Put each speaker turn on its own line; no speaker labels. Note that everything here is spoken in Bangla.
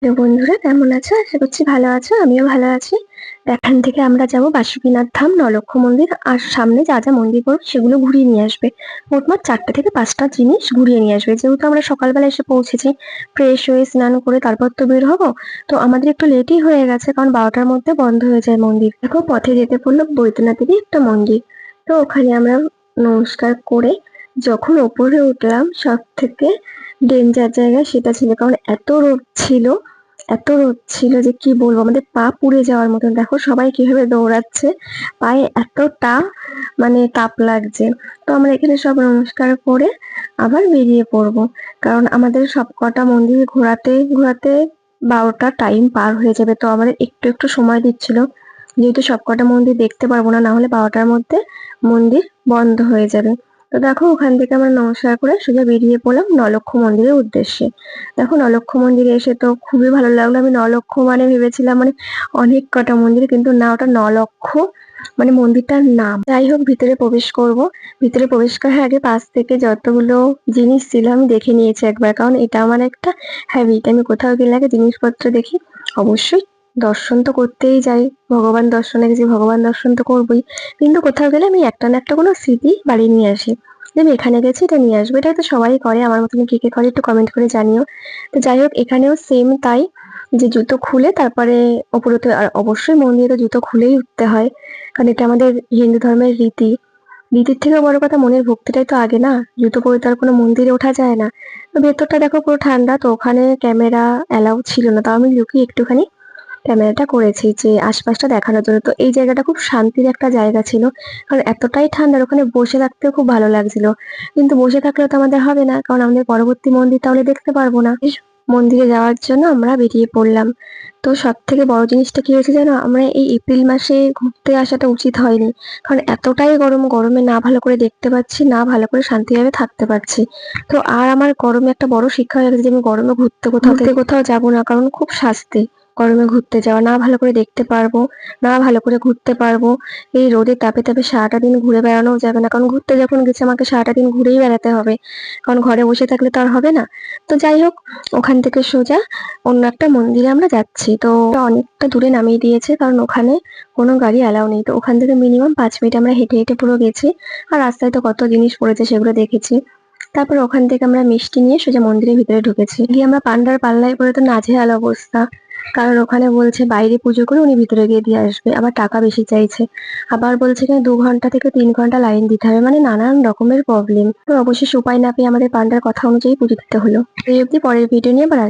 হ্যালো বন্ধুরা, কেমন আছো? আশা করছি ভালো আছো। আমিও ভালো আছি। তো এখান থেকে আমরা যাবো বাসুকিনাথ ধাম, নলক্ষ মন্দির আর সামনে যা যা মন্দির পড়বে সেগুলো ঘুরিয়ে নিয়ে আসবে। মোটমাট 4টে থেকে 5টা জিনিস ঘুরিয়ে নিয়ে আসবে। যেহেতু আমরা সকালবেলা এসে পৌঁছেছি, ফ্রেশ হয়ে স্নান করে তারপর তো বের হবো। তো আমাদের একটু লেটই হয়ে গেছে, কারণ 12টার মধ্যে বন্ধ হয়ে যায় মন্দির। দেখো পথে যেতে পড়লো বৈদ্যনাথেরই একটা মন্দির। তো ওখানে আমরা নমস্কার করে যখন ওপরে উঠলাম, সব থেকে ডেঞ্জার জায়গা সেটা ছিল, কারণ এত রোদ ছিল যে কি বলবো, আমাদের পা পুড়ে যাওয়ার মতন। দেখো সবাই কিভাবে দৌড়াচ্ছে, পায়ে এতটা মানে তাপ লাগছে। তো আমরা এখানে সব নমস্কার করে আবার বেরিয়ে পড়বো, কারণ আমাদের সব কটা মন্দির ঘোরাতে ঘোরাতে 12টা টাইম পার হয়ে যাবে। তো আমাদের একটু একটু সময় দিচ্ছিল, যেহেতু সব কটা মন্দির দেখতে পারবো না, না হলে 12টার মধ্যে মন্দির বন্ধ হয়ে যাবে। তো দেখো ওখান থেকে আমরা নমস্কার করে সোজা বেরিয়ে পড়লাম নলক্ষ মন্দিরের উদ্দেশ্যে। দেখো নলক্ষ মন্দিরে এসে তো খুবই ভালো লাগলো। আমি নলক্ষ মানে ভেবেছিলাম মানে অনেক কটা মন্দির, কিন্তু না, ওটা নলক্ষ মানে মন্দিরটার নাম। যাই হোক, ভিতরে প্রবেশ করব। ভিতরে প্রবেশ করার আগে পাশ থেকে যতগুলো জিনিস ছিল আমি দেখে নিয়েছি একবার, কারণ এটা আমার একটা হ্যাবিট। আমি কোথাও গেলে আগে জিনিসপত্র দেখি। অবশ্যই দর্শন তো করতেই যাই, ভগবান দর্শনে গেছি, ভগবান দর্শন তো করবোই। কিন্তু কোথাও গেলে আমি একটা না একটা কোনো স্মৃতি বাড়ি নিয়ে আসি, যে আমি এখানে গেছি এটা নিয়ে আসবো। এটা তো সবাই করে, আমার মতন কে কে করে একটু কমেন্ট করে জানিও। তো যাই হোক, এখানেও সেম তাই, যে জুতো খুলে তারপরে ওপরে তো, আর অবশ্যই মন্দিরে তো জুতো খুলেই উঠতে হয়, কারণ এটা আমাদের হিন্দু ধর্মের রীতি। রীতির থেকেও বড় কথা মনের ভক্তিটাই তো আগে না। জুতো পরে তো আর কোনো মন্দিরে ওঠা যায় না। তো ভেতরটা দেখো পুরো ঠান্ডা, তো ওখানে ক্যামেরা অ্যালাউ ছিল না, তাও আমি লুকিয়ে একটুখানি ক্যামেরাটা করেছি যে আশপাশটা দেখানোর জন্য। তো এই জায়গাটা খুব শান্তির একটা জায়গা ছিল, কারণ এতটাই ঠান্ডা, আর ওখানে বসে থাকতেও খুব ভালো লাগছিল। কিন্তু বসে থাকলেও তো আমাদের হবে না, কারণ আমাদের পরবর্তী মন্দির তাহলে দেখতে পারবো না। মন্দিরে যাওয়ার জন্য আমরা বেরিয়ে পড়লাম। তো সব থেকে বড় জিনিসটা কি হয়েছে জানো, আমরা এই এপ্রিল মাসে ঘুরতে আসাটা উচিত হয়নি, কারণ এতটাই গরম, গরমে না ভালো করে দেখতে পাচ্ছি, না ভালো করে শান্তিভাবে থাকতে পারছি। তো আর আমার গরমে একটা বড় শিক্ষা হয়ে গেছে যে আমি গরমে ঘুরতে কোথাও যাবো না, কারণ খুব শাস্তি গরমে ঘুরতে যাওয়া। না ভালো করে দেখতে পারবো, না ভালো করে ঘুরতে পারবো। এই রোদের তাপে তাপে সারাটা দিন ঘুরে বেড়ানোও যাবে না, কারণ ঘুরতে যখন গেছি আমাকে সারাটা দিন ঘুরেই বেড়াতে হবে, কারণ ঘরে বসে থাকলে তো আর হবে না। তো যাই হোক, ওখান থেকে সোজা অন্য একটা মন্দিরে আমরা যাচ্ছি। তো ওটা অনেকটা দূরে নামিয়ে দিয়েছে, কারণ ওখানে কোনো গাড়ি অ্যালাউ নেই। তো ওখান থেকে মিনিমাম 5 মিনিট আমরা হেঁটে হেঁটে পুরো গেছি। আর রাস্তায় তো কত জিনিস পড়েছে সেগুলো দেখেছি। তারপর ওখান থেকে আমরা মিষ্টি নিয়ে সোজা মন্দিরের ভিতরে ঢুকেছি। গিয়ে আমরা পান্ডার পাল্লায় পরে তো নাজেহাল অবস্থা, কারণ ওখানে বলছে বাইরে পুজো করে উনি ভিতরে গিয়ে দিয়ে আসবে, আবার টাকা বেশি চাইছে। আবার বলছে কিনা 2 ঘন্টা থেকে 3 ঘন্টা লাইন দিতে হবে, মানে নানান রকমের প্রবলেম। তো অবশেষে উপায় না পেয়ে আমাদের পান্ডার কথা অনুযায়ী পুজো দিতে হলো। এই অবধি, পরের ভিডিও নিয়ে আবার